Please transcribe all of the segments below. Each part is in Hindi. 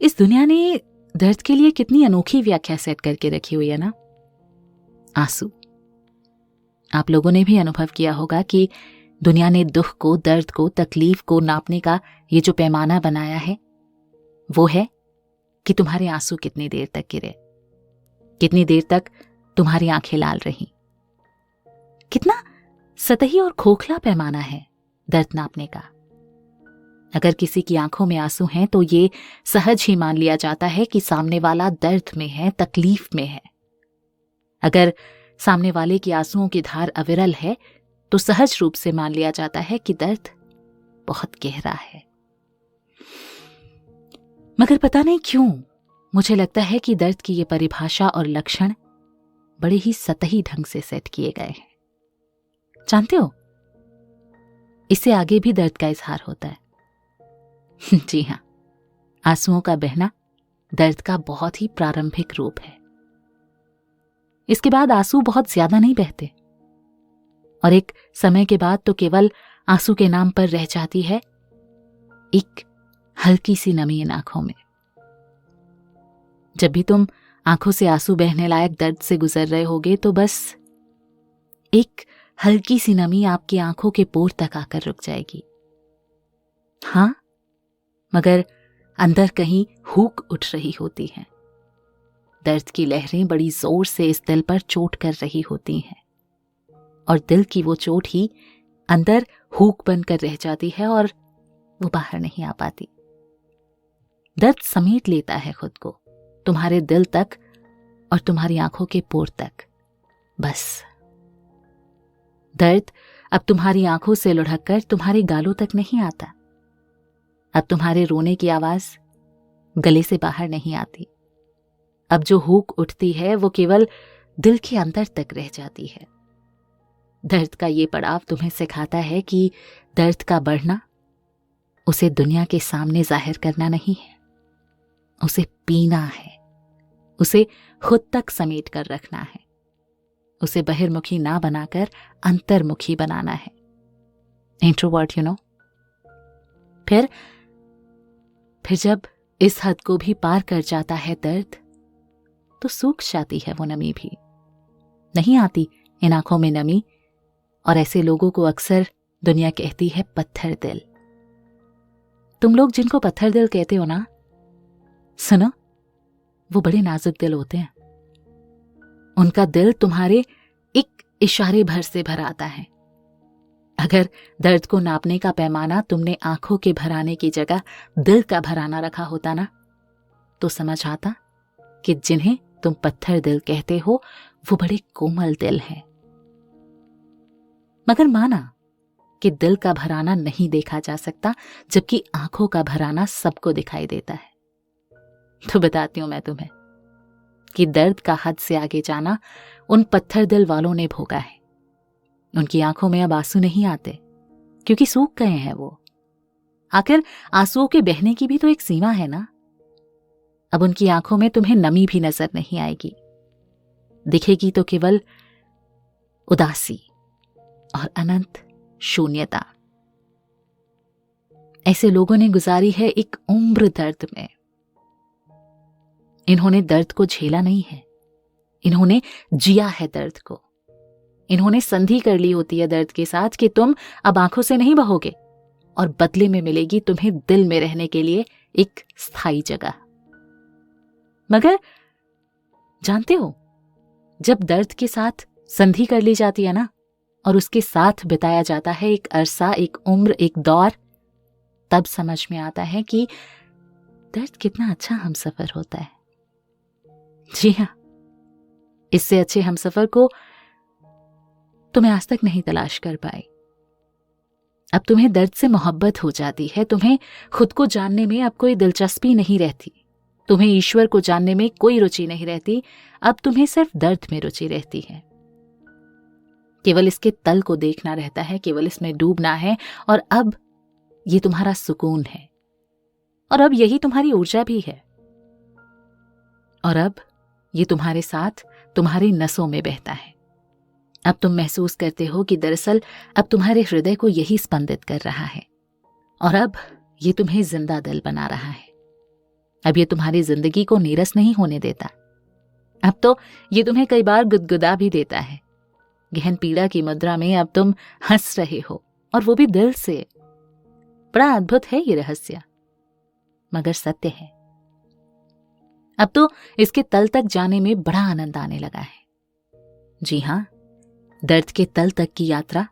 इस दुनिया ने दर्द के लिए कितनी अनोखी व्याख्या सेट करके रखी हुई है ना। आंसू। आप लोगों ने भी अनुभव किया होगा कि दुनिया ने दुख को, दर्द को, तकलीफ को नापने का ये जो पैमाना बनाया है वो है कि तुम्हारे आंसू कितनी देर तक गिरे, कितनी देर तक तुम्हारी आंखें लाल रहीं। कितना सतही और खोखला पैमाना है दर्द नापने का। अगर किसी की आंखों में आंसू हैं तो ये सहज ही मान लिया जाता है कि सामने वाला दर्द में है, तकलीफ में है। अगर सामने वाले की आंसुओं की धार अविरल है तो सहज रूप से मान लिया जाता है कि दर्द बहुत गहरा है। मगर पता नहीं क्यों मुझे लगता है कि दर्द की ये परिभाषा और लक्षण बड़े ही सतही ढंग से सेट किए गए हैं। जानते हो, इससे आगे भी दर्द का इजहार होता है। जी हां, आंसुओं का बहना दर्द का बहुत ही प्रारंभिक रूप है। इसके बाद आंसू बहुत ज्यादा नहीं बहते और एक समय के बाद तो केवल आंसू के नाम पर रह जाती है एक हल्की सी नमी इन आंखों में। जब भी तुम आंखों से आंसू बहने लायक दर्द से गुजर रहे होगे तो बस एक हल्की सी नमी आपकी आंखों के पोर तक आकर रुक जाएगी। हां, मगर अंदर कहीं हूक उठ रही होती है। दर्द की लहरें बड़ी जोर से इस दिल पर चोट कर रही होती हैं और दिल की वो चोट ही अंदर हूक बनकर रह जाती है और वो बाहर नहीं आ पाती। दर्द समेट लेता है खुद को तुम्हारे दिल तक और तुम्हारी आंखों के पोर तक। बस दर्द अब तुम्हारी आंखों से लुढ़क कर तुम्हारे गालों तक नहीं आता। अब तुम्हारे रोने की आवाज गले से बाहर नहीं आती। अब जो हूक उठती है वो केवल दिल के अंदर तक रह जाती है। दर्द का ये पड़ाव तुम्हें सिखाता है कि दर्द का बढ़ना उसे दुनिया के सामने जाहिर करना नहीं है, उसे पीना है, उसे खुद तक समेट कर रखना है, उसे बहिर्मुखी ना बनाकर अंतर्मुखी बनाना है। इंट्रोवर्ट, फिर जब इस हद को भी पार कर जाता है दर्द तो सूख जाती है वो नमी भी। नहीं आती इन आंखों में नमी और ऐसे लोगों को अक्सर दुनिया कहती है पत्थर दिल। तुम लोग जिनको पत्थर दिल कहते हो ना, सुनो, वो बड़े नाजुक दिल होते हैं। उनका दिल तुम्हारे एक इशारे भर से भर आता है। अगर दर्द को नापने का पैमाना तुमने आंखों के भराने की जगह दिल का भराना रखा होता ना, तो समझ आता कि जिन्हें तुम पत्थर दिल कहते हो वो बड़े कोमल दिल हैं। मगर माना कि दिल का भराना नहीं देखा जा सकता, जबकि आंखों का भराना सबको दिखाई देता है। तो बताती हूं मैं तुम्हें कि दर्द का हद से आगे जाना उन पत्थर दिल वालों ने भोगा है। उनकी आंखों में अब आंसू नहीं आते क्योंकि सूख गए हैं वो। आखिर आंसुओं के बहने की भी तो एक सीमा है ना। अब उनकी आंखों में तुम्हें नमी भी नजर नहीं आएगी, दिखेगी तो केवल उदासी और अनंत शून्यता। ऐसे लोगों ने गुजारी है एक उम्र दर्द में। इन्होंने दर्द को झेला नहीं है, इन्होंने जिया है दर्द को। इन्होंने संधि कर ली होती है दर्द के साथ कि तुम अब आंखों से नहीं बहोगे और बदले में मिलेगी तुम्हें दिल में रहने के लिए एक स्थायी जगह। मगर जानते हो, जब दर्द के साथ संधि कर ली जाती है ना और उसके साथ बिताया जाता है एक अरसा, एक उम्र, एक दौर, तब समझ में आता है कि दर्द कितना अच्छा हमसफर होता है। जी हां, इससे अच्छे हमसफर को तुम्हें आज तक नहीं तलाश कर पाए। अब तुम्हें दर्द से मोहब्बत हो जाती है, तुम्हें खुद को जानने में अब कोई दिलचस्पी नहीं रहती, तुम्हें ईश्वर को जानने में कोई रुचि नहीं रहती। अब तुम्हें सिर्फ दर्द में रुचि रहती है। केवल इसके तल को देखना रहता है, केवल इसमें डूबना है। और अब ये तुम्हारा सुकून है और अब यही तुम्हारी ऊर्जा भी है। और अब ये तुम्हारे साथ तुम्हारी नसों में बहता है। अब तुम महसूस करते हो कि दरअसल अब तुम्हारे हृदय को यही स्पंदित कर रहा है और अब ये तुम्हें जिंदा दिल बना रहा है। अब ये तुम्हारी जिंदगी को नीरस नहीं होने देता। अब तो ये तुम्हें कई बार गुदगुदा भी देता है। गहन पीड़ा की मुद्रा में अब तुम हंस रहे हो, और वो भी दिल से। बड़ा अद्भुत है ये रहस्य, मगर सत्य है। अब तो इसके तल तक जाने में बड़ा आनंद आने लगा है। जी हां, दर्द के तल तक की यात्रा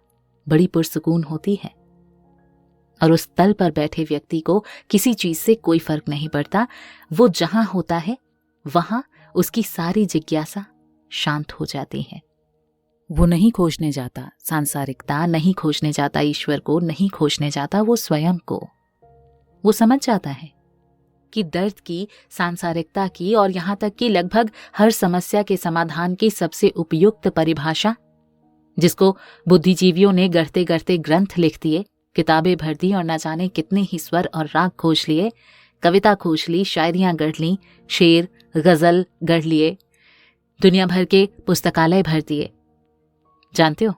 बड़ी पुरसुकून होती है, और उस तल पर बैठे व्यक्ति को किसी चीज से कोई फर्क नहीं पड़ता। वो जहां होता है वहां उसकी सारी जिज्ञासा शांत हो जाती है। वो नहीं खोजने जाता सांसारिकता, नहीं खोजने जाता ईश्वर को, नहीं खोजने जाता वो स्वयं को। वो समझ जाता है कि दर्द की, सांसारिकता की और यहां तक कि लगभग हर समस्या के समाधान की सबसे उपयुक्त परिभाषा, जिसको बुद्धिजीवियों ने गढ़ते गढ़ते ग्रंथ लिख दिए, किताबें भर दी और न जाने कितने ही स्वर और राग खोज लिए, कविता खोज ली, शायरियां गढ़ ली, शेर गजल गढ़ लिए, दुनिया भर के पुस्तकालय भर दिए। जानते हो,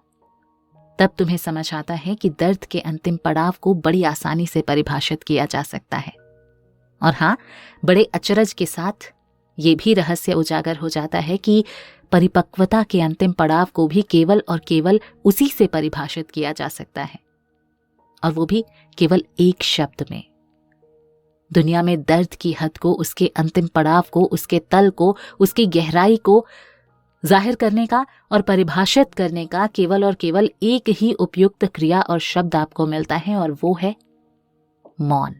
तब तुम्हें समझ आता है कि दर्द के अंतिम पड़ाव को बड़ी आसानी से परिभाषित किया जा सकता है। और हां, बड़े अचरज के साथ ये भी रहस्य उजागर हो जाता है कि परिपक्वता के अंतिम पड़ाव को भी केवल और केवल उसी से परिभाषित किया जा सकता है, और वो भी केवल एक शब्द में। दुनिया में दर्द की हद को, उसके अंतिम पड़ाव को, उसके तल को, उसकी गहराई को जाहिर करने का और परिभाषित करने का केवल और केवल एक ही उपयुक्त क्रिया और शब्द आपको मिलता है, और वो है मौन।